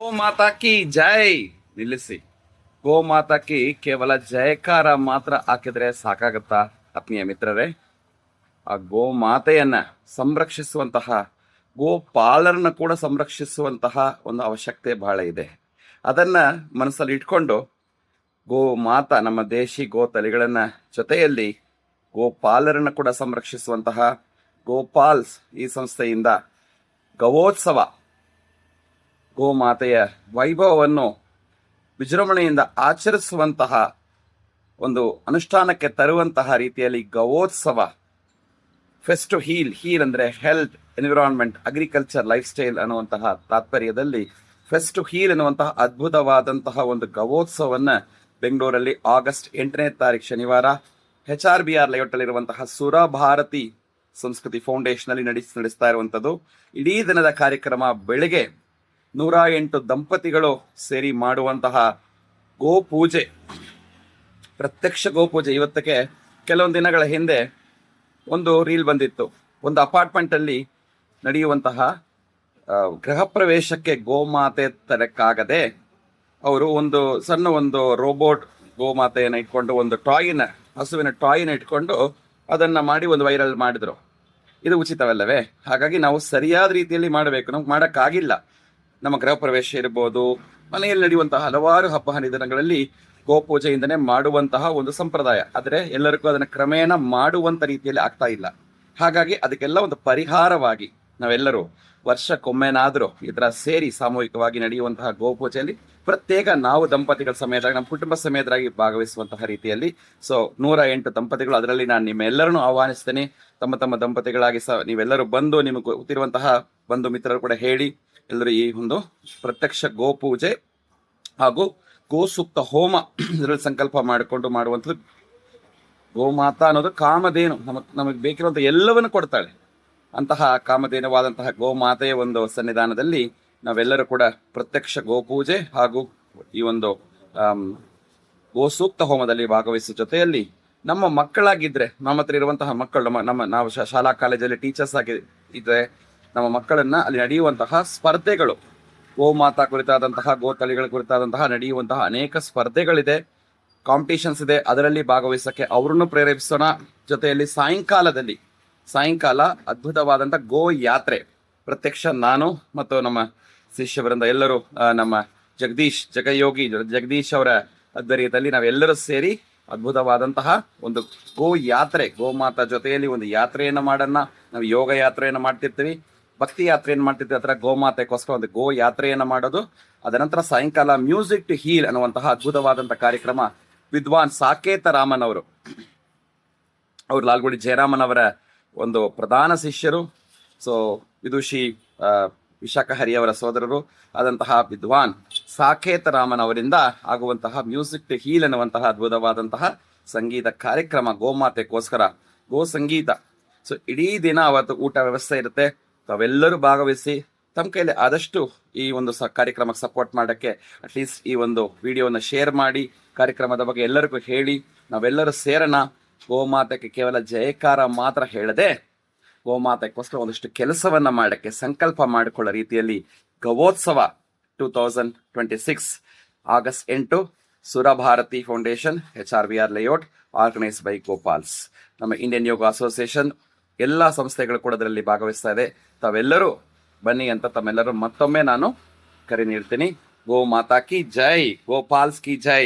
ಗೋಮಾತಾ ಕಿ ಜೈ. ನಿಲ್ಲಿಸಿ. ಗೋಮಾತಾ ಕಿ ಕೇವಲ ಜಯಕಾರ ಮಾತ್ರ ಹಾಕಿದ್ರೆ ಸಾಕಾಗತ್ತಾ ಆತ್ಮೀಯ ಮಿತ್ರರೇ? ಆ ಗೋಮಾತೆಯನ್ನ ಸಂರಕ್ಷಿಸುವಂತಹ ಗೋಪಾಲರನ್ನ ಕೂಡ ಸಂರಕ್ಷಿಸುವಂತಹ ಒಂದು ಅವಶ್ಯಕತೆ ಬಹಳ ಇದೆ. ಅದನ್ನ ಮನಸ್ಸಲ್ಲಿ ಇಟ್ಕೊಂಡು ಗೋಮಾತಾ ನಮ್ಮ ದೇಶಿ ಗೋ ತಳಿಗಳನ್ನ ಜೊತೆಯಲ್ಲಿ ಗೋಪಾಲರನ್ನ ಕೂಡ ಸಂರಕ್ಷಿಸುವಂತಹ ಗೋಪಾಲ್ಸ್ ಈ ಸಂಸ್ಥೆಯಿಂದ ಗವೋತ್ಸವ ಗೋಮಾತೆಯ ವೈಭವವನ್ನು ವಿಜೃಂಭಣೆಯಿಂದ ಆಚರಿಸುವಂತಹ ಒಂದು ಅನುಷ್ಠಾನಕ್ಕೆ ತರುವಂತಹ ರೀತಿಯಲ್ಲಿ ಗವೋತ್ಸವ ಫೆಸ್ಟ್ ಟು ಹೀಲ್ ಅಂದರೆ health, environment, agriculture, life style ಅನ್ನುವಂತಹ ತಾತ್ಪರ್ಯದಲ್ಲಿ ಫೆಸ್ಟ್ ಟು ಹೀಲ್ ಎನ್ನುವಂತಹ ಅದ್ಭುತವಾದಂತಹ ಒಂದು ಗವೋತ್ಸವವನ್ನು ಬೆಂಗಳೂರಲ್ಲಿ ಆಗಸ್ಟ್ 8ನೇ ತಾರೀಕು ಶನಿವಾರ HRBR ಲೇಔಟಲ್ಲಿರುವಂತಹ ಸುರಭಾರತಿ ಸಂಸ್ಕೃತಿ ಫೌಂಡೇಶನ್ ನಡೆಸ್ತಾ ಇರುವಂಥದ್ದು. ಇಡೀ ದಿನದ ಕಾರ್ಯಕ್ರಮ ಬೆಳಗ್ಗೆ 108 ದಂಪತಿಗಳು ಸೇರಿ ಮಾಡುವಂತಹ ಗೋಪೂಜೆ, ಪ್ರತ್ಯಕ್ಷ ಗೋಪೂಜೆ. ಇವತ್ತಕ್ಕೆ ಕೆಲವೊಂದು ದಿನಗಳ ಹಿಂದೆ ಒಂದು ರೀಲ್ ಬಂದಿತ್ತು. ಒಂದು ಅಪಾರ್ಟ್ಮೆಂಟಲ್ಲಿ ನಡೆಯುವಂತಹ ಗೃಹ ಪ್ರವೇಶಕ್ಕೆ ಗೋಮಾತೆ ತರಕ್ಕಾಗದೆ ಅವರು ಒಂದು ಸಣ್ಣ ರೋಬೋಟ್ ಗೋಮಾತೆಯನ್ನು ಇಟ್ಕೊಂಡು ಒಂದು ಹಸುವಿನ ಟಾಯ್ನ ಇಟ್ಕೊಂಡು ಅದನ್ನು ಮಾಡಿ ಒಂದು ವೈರಲ್ ಮಾಡಿದ್ರು. ಇದು ಉಚಿತವಲ್ಲವೇ? ಹಾಗಾಗಿ ನಾವು ಸರಿಯಾದ ರೀತಿಯಲ್ಲಿ ಮಾಡಬೇಕು. ನಮ್ಗೆ ಮಾಡೋಕ್ಕಾಗಿಲ್ಲ. ನಮ್ಮ ಗೃಹ ಪ್ರವೇಶ ಇರ್ಬೋದು, ಮನೆಯಲ್ಲಿ ನಡೆಯುವಂತಹ ಹಲವಾರು ಹಬ್ಬ ಹರಿದಿನಗಳಲ್ಲಿ ಗೋಪೂಜೆಯಿಂದನೇ ಮಾಡುವಂತಹ ಒಂದು ಸಂಪ್ರದಾಯ. ಆದರೆ ಎಲ್ಲರಿಗೂ ಅದನ್ನು ಕ್ರಮೇಣ ಮಾಡುವಂಥ ರೀತಿಯಲ್ಲಿ ಆಗ್ತಾ ಇಲ್ಲ. ಹಾಗಾಗಿ ಅದಕ್ಕೆಲ್ಲ ಒಂದು ಪರಿಹಾರವಾಗಿ ನಾವೆಲ್ಲರೂ ವರ್ಷಕ್ಕೊಮ್ಮೆನಾದರೂ ಇದರ ಸೇರಿ ಸಾಮೂಹಿಕವಾಗಿ ನಡೆಯುವಂತಹ ಗೋಪೂಜೆಯಲ್ಲಿ ಪ್ರತ್ಯೇಕ ನಾವು ದಂಪತಿಗಳ ಸಮೇತರಾಗಿ, ನಮ್ಮ ಕುಟುಂಬ ಸಮೇತರಾಗಿ ಭಾಗವಹಿಸುವಂತಹ ರೀತಿಯಲ್ಲಿ 108 ದಂಪತಿಗಳು, ಅದರಲ್ಲಿ ನಾನು ನಿಮ್ಮೆಲ್ಲರನ್ನು ಆಹ್ವಾನಿಸ್ತೇನೆ. ತಮ್ಮ ದಂಪತಿಗಳಾಗಿ ನೀವೆಲ್ಲರೂ ಬಂದು ನಿಮಗೆ ಗೊತ್ತಿರುವಂತಹ ಬಂಧು ಮಿತ್ರರು ಕೂಡ ಹೇಳಿ ಎಲ್ಲರೂ ಈ ಒಂದು ಪ್ರತ್ಯಕ್ಷ ಗೋಪೂಜೆ ಹಾಗೂ ಗೋಸೂಕ್ತ ಹೋಮ ಇದರಲ್ಲಿ ಸಂಕಲ್ಪ ಮಾಡಿಕೊಂಡು ಮಾಡುವಂಥದ್ದು. ಗೋಮಾತಾ ಅನ್ನೋದು ಕಾಮಧೇನು, ನಮಗೆ ಬೇಕಿರುವಂಥ ಎಲ್ಲವನ್ನು ಕೊಡ್ತಾಳೆ. ಅಂತಹ ಕಾಮಧೇನವಾದಂತಹ ಗೋಮಾತೆಯ ಒಂದು ಸನ್ನಿಧಾನದಲ್ಲಿ ನಾವೆಲ್ಲರೂ ಕೂಡ ಪ್ರತ್ಯಕ್ಷ ಗೋಪೂಜೆ ಹಾಗೂ ಈ ಒಂದು ಗೋಸೂಕ್ತ ಹೋಮದಲ್ಲಿ ಭಾಗವಹಿಸುವ ಜೊತೆಯಲ್ಲಿ ನಮ್ಮ ಮಕ್ಕಳಾಗಿದ್ದರೆ, ನಮ್ಮ ಹತ್ರ ಇರುವಂತಹ ಮಕ್ಕಳು, ನಾವು ಶಾಲಾ ಕಾಲೇಜಲ್ಲಿ ಟೀಚರ್ಸ್ ಇದ್ರೆ ನಮ್ಮ ಮಕ್ಕಳನ್ನ ಅಲ್ಲಿ ನಡೆಯುವಂತಹ ಸ್ಪರ್ಧೆಗಳು, ಗೋಮಾತಾ ಕುರಿತಾದಂತಹ ಗೋತಳಿಗಳ ಕುರಿತಾದಂತಹ ನಡೆಯುವಂತಹ ಅನೇಕ ಸ್ಪರ್ಧೆಗಳಿದೆ, ಕಾಂಪಿಟೇಷನ್ಸ್ ಇದೆ. ಅದರಲ್ಲಿ ಭಾಗವಹಿಸೋಕ್ಕೆ ಅವ್ರನ್ನು ಪ್ರೇರೇಪಿಸೋಣ. ಜೊತೆಯಲ್ಲಿ ಸಾಯಂಕಾಲ ಅದ್ಭುತವಾದಂಥ ಗೋ ಯಾತ್ರೆ ಪ್ರತ್ಯಕ್ಷ ನಾನು ಮತ್ತು ನಮ್ಮ ಶಿಷ್ಯವರಿಂದ ಎಲ್ಲರೂ, ನಮ್ಮ ಜಗದೀಶ್ ಅವರ ಆಧ್ವರ್ಯದಲ್ಲಿ ನಾವೆಲ್ಲರೂ ಸೇರಿ ಅದ್ಭುತವಾದಂತಹ ಒಂದು ಗೋ ಯಾತ್ರೆ, ಗೋಮಾತಾ ಜೊತೆಯಲ್ಲಿ ಒಂದು ಯಾತ್ರೆಯನ್ನು ಮಾಡೋಣ. ನಾವು ಯೋಗ ಯಾತ್ರೆಯನ್ನು ಮಾಡ್ತಿರ್ತೀವಿ, ಭಕ್ತಿ ಯಾತ್ರೆಯನ್ನು ಮಾಡ್ತಿರ್ತೀವಿ. ಆ ಥರ ಗೋಮಾತೆಗೋಸ್ಕರ ಒಂದು ಗೋ ಯಾತ್ರೆಯನ್ನು ಮಾಡೋದು. ಅದನಂತರ ಸಾಯಂಕಾಲ ಮ್ಯೂಸಿಕ್ ಟು ಹೀಲ್ ಅನ್ನುವಂತಹ ಅದ್ಭುತವಾದಂಥ ಕಾರ್ಯಕ್ರಮ. ವಿದ್ವಾನ್ ಸಾಕೇತ ರಾಮನ್ ಅವರು ಲಾಲ್ಗುಡಿ ಜಯರಾಮನ್ ಅವರ ಒಂದು ಪ್ರಧಾನ ಶಿಷ್ಯರು. ವಿದುಷಿ ವಿಶಾಖ ಹರಿಯವರ ಸೋದರರು ಆದಂತಹ ವಿದ್ವಾನ್ ಸಾಕೇತ ರಾಮನ್ ಅವರಿಂದ ಆಗುವಂತಹ ಮ್ಯೂಸಿಕ್ ಟು ಹೀಲ್ ಅನ್ನುವಂತಹ ಅದ್ಭುತವಾದಂತಹ ಸಂಗೀತ ಕಾರ್ಯಕ್ರಮ ಗೋಮಾತೆಗೋಸ್ಕರ, ಗೋ ಸಂಗೀತ. ಇಡೀ ದಿನ ಅವತ್ತು ಊಟ ವ್ಯವಸ್ಥೆ ಇರುತ್ತೆ. ತಾವೆಲ್ಲರೂ ಭಾಗವಹಿಸಿ ತಮ್ಮ ಕೈಲಿ ಆದಷ್ಟು ಈ ಒಂದು ಕಾರ್ಯಕ್ರಮಕ್ಕೆ ಸಪೋರ್ಟ್ ಮಾಡೋಕ್ಕೆ ಅಟ್ಲೀಸ್ಟ್ ಈ ಒಂದು ವಿಡಿಯೋನ ಶೇರ್ ಮಾಡಿ, ಕಾರ್ಯಕ್ರಮದ ಬಗ್ಗೆ ಎಲ್ಲರಿಗೂ ಹೇಳಿ ನಾವೆಲ್ಲರೂ ಸೇರೋಣ. ಗೋಮಾತೆಗೆ ಕೇವಲ ಜಯಕಾರ ಮಾತ್ರ ಹೇಳದೆ ಗೋಮಾತೆಗೋಸ್ಕರ ಒಂದಷ್ಟು ಕೆಲಸವನ್ನ ಮಾಡೋಕ್ಕೆ ಸಂಕಲ್ಪ ಮಾಡಿಕೊಳ್ಳೋ ರೀತಿಯಲ್ಲಿ Gavotsava 2026 August 8 Surabharati foundation, HRBR layout, organise by Gopals. ನಮ್ಮ ಇಂಡಿಯನ್ ಯೋಗ ಅಸೋಸಿಯೇಷನ್ ಎಲ್ಲ ಸಂಸ್ಥೆಗಳು ಕೂಡ ಅದರಲ್ಲಿ ಭಾಗವಹಿಸ್ತಾ ಇದೆ. ತಾವೆಲ್ಲರೂ ಬನ್ನಿ ಅಂತ ತಮ್ಮೆಲ್ಲರೂ ಮತ್ತೊಮ್ಮೆ ನಾನು ಕರೆ ನೀಡ್ತೀನಿ. ಗೋ ಮಾತಾ ಕಿ ಜೈ, ಗೋಪಾಲ್ಸ್ ಕಿ ಜೈ.